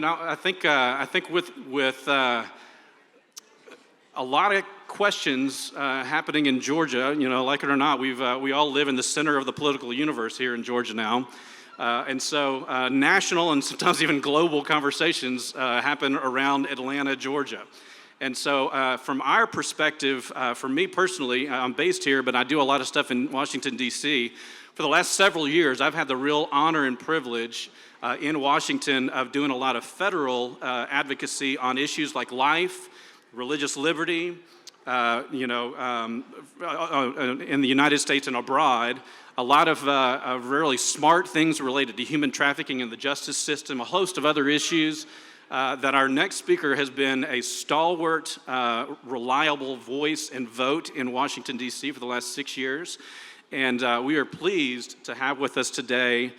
I think with a lot of questions happening in Georgia, like it or not, we all live in the center of the political universe here in Georgia now. And so national and sometimes even global conversations happen around Atlanta, Georgia. And so from our perspective, for me personally, I'm based here, but I do a lot of stuff in Washington, D.C. For the last several years, I've had the real honor and privilege in Washington of doing a lot of federal advocacy on issues like life, religious liberty, in the United States and abroad. A lot of really smart things related to human trafficking in the justice system, a host of other issues that our next speaker has been a stalwart, reliable voice and vote in Washington, D.C. for the last 6 years. And we are pleased to have with us today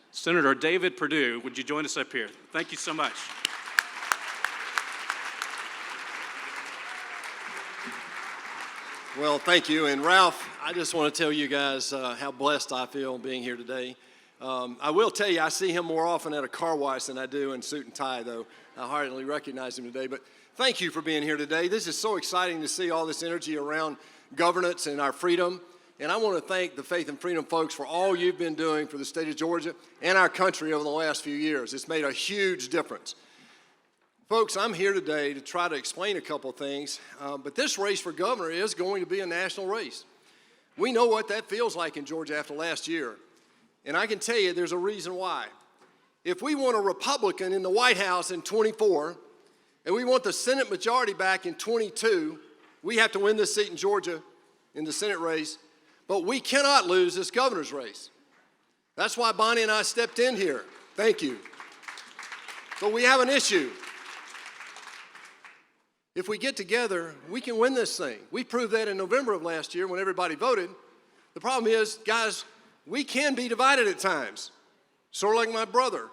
Senator David Perdue. Would you join us up here? Thank you so much. Well, thank you. And Ralph, I just want to tell you guys how blessed I feel being here today. I will tell you, I see him more often at a car wash than I do in suit and tie, though. I hardly recognize him today. But thank you for being here today. This is so exciting to see all this energy around governance and our freedom. And I want to thank the Faith and Freedom folks for all you've been doing for the state of Georgia and our country over the last few years. It's made a huge difference. Folks, I'm here today to try to explain a couple of things, but this race for governor is going to be a national race. We know what that feels like in Georgia after last year, and I can tell you there's a reason why. If we want a Republican in the White House in 24, and we want the Senate majority back in 22, we have to win this seat in Georgia in the Senate race, but we cannot lose this governor's race. That's why Bonnie and I stepped in here. Thank you. But we have an issue. If we get together, we can win this thing. We proved that in November of last year when everybody voted. The problem is, guys, we can be divided at times. Sort of like my brother.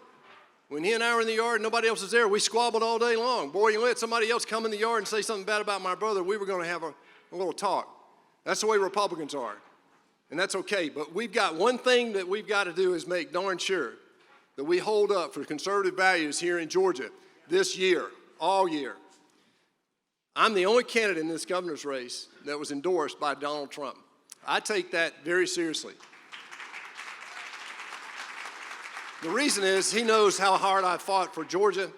When he and I were in the yard and nobody else was there, we squabbled all day long. Boy, you let somebody else come in the yard and say something bad about my brother, we were going to have a little talk. That's the way Republicans are. And that's okay. But we've got one thing that we've got to do is make darn sure that we hold up for conservative values here in Georgia this year, all year. I'm the only candidate in this governor's race that was endorsed by Donald Trump. I take that very seriously. The reason is he knows how hard I fought for Georgia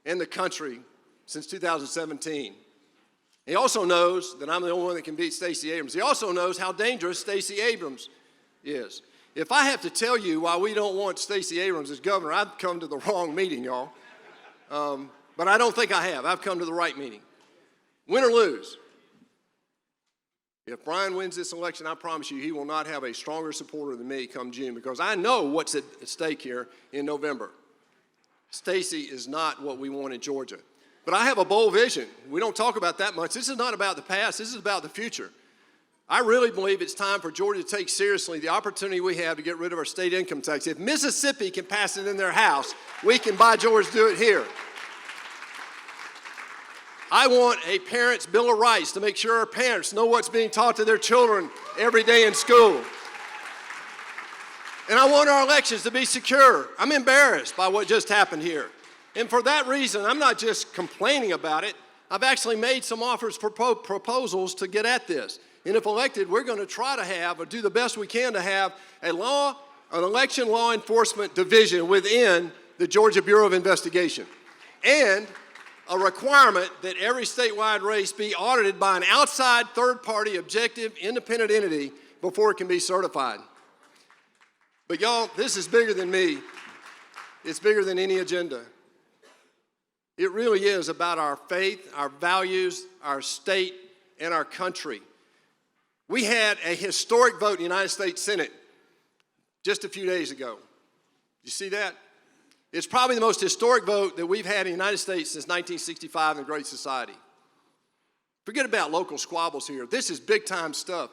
and the country since 2017. He also knows that I'm the only one that can beat Stacey Abrams. He also knows how dangerous Stacey Abrams is. If I have to tell you why we don't want Stacey Abrams as governor, I've come to the wrong meeting, y'all. But I don't think I have. I've come to the right meeting. Win or lose, if Brian wins this election, I promise you he will not have a stronger supporter than me come June, because I know what's at stake here in November. Stacey is not what we want in Georgia. But I have a bold vision. We don't talk about that much. This is not about the past. This is about the future. I really believe it's time for Georgia to take seriously the opportunity we have to get rid of our state income tax. If Mississippi can pass it in their house, we can, by George, do it here. I want a parent's Bill of Rights to make sure our parents know what's being taught to their children every day in school. And I want our elections to be secure. I'm embarrassed by what just happened here. And for that reason, I'm not just complaining about it. I've actually made some offers for proposals to get at this. And if elected, we're going to try to have, or do the best we can to have, an election law enforcement division within the Georgia Bureau of Investigation. And a requirement that every statewide race be audited by an outside, third-party, objective, independent entity before it can be certified. But y'all, this is bigger than me. It's bigger than any agenda. It really is about our faith, our values, our state, and our country. We had a historic vote in the United States Senate just a few days ago. You see that? It's probably the most historic vote that we've had in the United States since 1965 in the Great Society. Forget about local squabbles here. This is big-time stuff.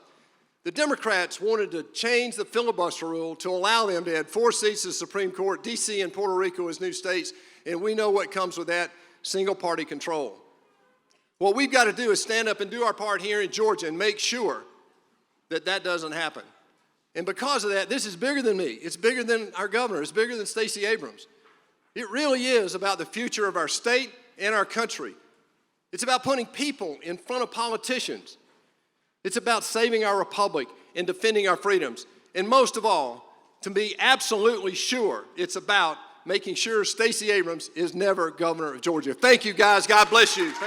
The Democrats wanted to change the filibuster rule to allow them to add 4 seats to the Supreme Court, D.C. and Puerto Rico as new states, and we know what comes with that, single-party control. What we've got to do is stand up and do our part here in Georgia and make sure that that doesn't happen. And because of that, this is bigger than me. It's bigger than our governor. It's bigger than Stacey Abrams. It really is about the future of our state and our country. It's about putting people in front of politicians. It's about saving our republic and defending our freedoms. And most of all, to be absolutely sure, it's about making sure Stacey Abrams is never governor of Georgia. Thank you, guys. God bless you. Thank you.